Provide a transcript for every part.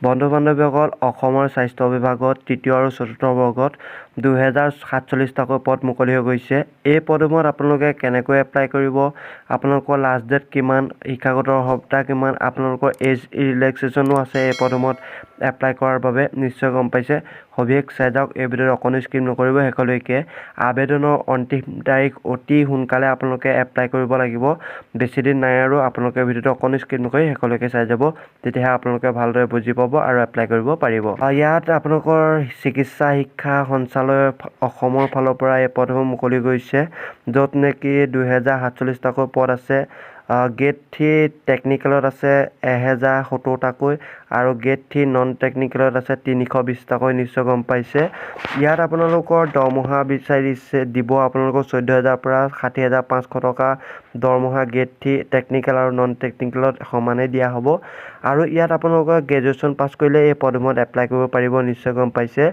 বন্ধু বান্ধৱীসকল অসমৰ স্বাস্থ্য বিভাগত তৃতীয় আৰু চতুৰ্থ বৰ্গত 2047টাকৈ পদ মুকলি হৈ গৈছে। এই পদসমূহত আপোনালোকে কেনেকৈ এপ্লাই কৰিব, আপোনালোকৰ লাষ্ট ডেট কিমান, শিক্ষাগত অৰ্হতা কিমান, আপোনালোকৰ এজ ৰিলেক্সেশ্যনো আছে এই পদসমূহত এপ্লাই কৰাৰ বাবে, নিশ্চয় গম পাইছে। সবিশেষ চাই যাওক, এই ভিডিঅ'ত অকণো স্কিপ নকৰিব শেষলৈকে। আবেদনৰ অন্তিম তাৰিখ অতি সোনকালে আপোনালোকে এপ্লাই কৰিব লাগিব, বেছি দিন নাই আৰু আপোনালোকে ভিডিঅ'টো অকণো স্কিপ নকৰি শেষলৈকে চাই যাব, তেতিয়াহে আপোনালোকে ভালদৰে বুজি পাব আৰু এপ্লাই কৰিব পাৰিব। ইয়াত আপোনালোকৰ চিকিৎসা শিক্ষা সঞ্চালয় অসমৰ ফালৰ পৰা এই পদসমূহ মুকলি কৰিছে, য'ত নেকি 2047টাকৈ পদ আছে। গ্ৰেড 3 টেকনিকেলত আছে 1070টাকৈ আৰু গ্ৰেড 3 নন টেকনিকেলত আছে 320টাকৈ, নিশ্চয় গম পাইছে। ইয়াত আপোনালোকৰ দৰমহা দিব আপোনালোকৰ 14,000 পৰা 60,500 টকা দৰমহা গ্ৰেড 3 টেকনিকেল আৰু নন টেকনিকেলত সমানেই দিয়া হ'ব। আৰু ইয়াত আপোনালোকৰ গ্ৰেজুৱেশ্যন পাছ কৰিলে এই পদসমূহত এপ্লাই কৰিব পাৰিব, নিশ্চয় গম পাইছে।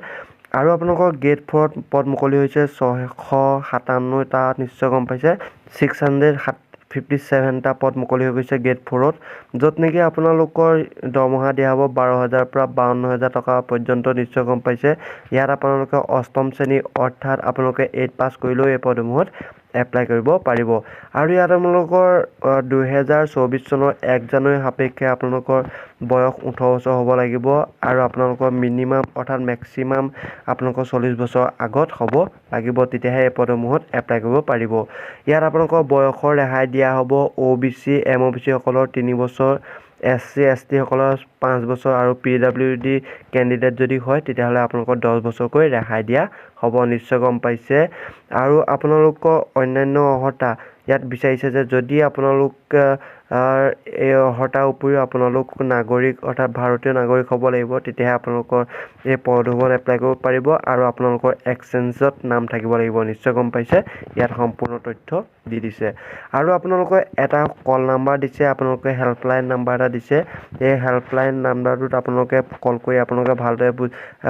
আৰু আপোনালোকৰ গ্ৰেড 4ত পদ মুকলি হৈছে 657টা, নিশ্চয় গম পাইছে। 657টা পদ মুকলি হৈ গৈছে গ্ৰেড 4ত, য'ত নেকি আপোনালোকৰ দৰমহা দিয়া হ'ব 12,000 পৰা 52,000 টকা পৰ্যন্ত, নিশ্চয় গম পাইছে। ইয়াত আপোনালোকে অষ্টম শ্ৰেণী অৰ্থাৎ আপোনালোকে 8 পাছ কৰিলেও এই পদসমূহত এপ্লাই কৰিব পাৰিব। আৰু ইয়াত আপোনালোকৰ 2024 চনৰ 1 জানুৱাৰী সাপেক্ষে আপোনালোকৰ বয়স 18 বছৰ হ'ব লাগিব আৰু আপোনালোকৰ মিনিমাম অৰ্থাৎ মেক্সিমাম আপোনালোকৰ 40 বছৰ আগত হ'ব লাগিব, তেতিয়াহে এই পদসমূহত এপ্লাই কৰিব পাৰিব। ইয়াত আপোনালোকৰ বয়সৰ ৰেহাই দিয়া হ'ব। OBC MOBC সকলৰ 3 বছৰ, SC ST সকলৰ 5 বছৰ আৰু PWD কেণ্ডিডেট যদি হয় তেতিয়াহ'লে আপোনালোকৰ 10 বছৰকৈ ৰেহাই দিয়া হ'ব, নিশ্চয় গম পাইছে। আৰু আপোনালোকৰ অন্যান্য অৰ্হতা ইয়াত বিচাৰিছে যে যদি আপোনালোক এই অৰ্হতাৰ উপৰিও আপোনালোক নাগৰিক অৰ্থাৎ ভাৰতীয় নাগৰিক হ'ব লাগিব, তেতিয়াহে আপোনালোকৰ এই পদসমূহত এপ্লাই কৰিব পাৰিব আৰু আপোনালোকৰ এক্সচেঞ্জত নাম থাকিব লাগিব, নিশ্চয় গম পাইছে। ইয়াত সম্পূৰ্ণ তথ্য দি দিছে। আৰু আপোনালোকৰ এটা কল নাম্বাৰ দিছে, আপোনালোকে হেল্পলাইন নাম্বাৰ এটা দিছে। এই হেল্পলাইন নাম্বাৰটোত আপোনালোকে কল কৰি আপোনালোকে ভালদৰে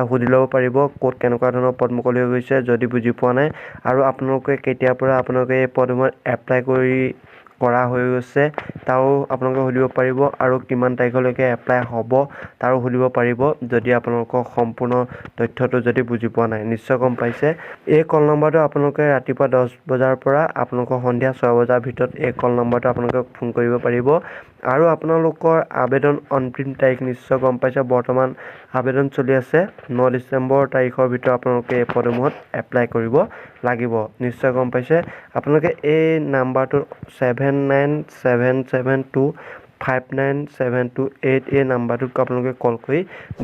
সুধি ল'ব পাৰিব ক'ত কেনেকুৱা ধৰণৰ পদ মুকলি হৈ গৈছে যদি বুজি পোৱা নাই, আৰু আপোনালোকে কেতিয়াৰ পৰা আপোনালোকে এই পদসমূহত এপ্লাই কৰা হৈ গৈছে তাৰো আপোনালোকে সুধিব পাৰিব, আৰু কিমান তাৰিখলৈকে এপ্লাই হ'ব তাৰো সুধিব পাৰিব যদি আপোনালোকৰ সম্পূৰ্ণ তথ্যটো যদি বুজি পোৱা নাই, নিশ্চয় গম পাইছে। এই কল নম্বৰটো আপোনালোকে ৰাতিপুৱা 10 বজাৰ পৰা আপোনালোকৰ সন্ধিয়া 6 বজাৰ ভিতৰত এই কল নম্বৰটো আপোনালোকে ফোন কৰিব পাৰিব। আৰু আপোনালোকৰ আবেদন অন্তিম তাৰিখ নিশ্চয় গম পাইছে, বৰ্তমান আবেদন চলি আছে। 9 ডিচেম্বৰ তাৰিখৰ ভিতৰত আপোনালোকে এই পদসমূহত এপ্লাই কৰিব লাগিব, নিশ্চয় গম পাইছে। আপোনালোকে এই নাম্বাৰটো 7977259728 এই নাম্বাৰটোত আপোনালোকে কল কৰি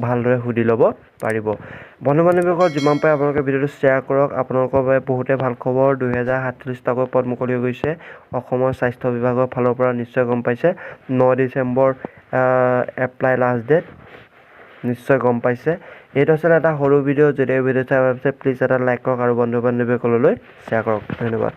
ভালদৰে সুধি ল'ব পাৰিব। বন্ধু বান্ধৱীসকল, যিমান পাৰে আপোনালোকে ভিডিঅ'টো শ্বেয়াৰ কৰক। আপোনালোকৰ বাবে বহুতে ভাল খবৰ, 2047টাকৈ পদ মুকলি হৈ গৈছে অসমৰ স্বাস্থ্য বিভাগৰ ফালৰ পৰা, নিশ্চয় গম পাইছে। 9 ডিচেম্বৰ এপ্লাই লাষ্ট ডেট, নিশ্চয় গম পাইছে। এইটো আছিলে এটা সৰু ভিডিঅ'। যদি এই ভিডিঅ' চাই ভাল পাইছে প্লিজ এটা লাইক কৰক আৰু বন্ধু বান্ধৱীসকললৈ শ্বেয়াৰ কৰক। ধন্যবাদ।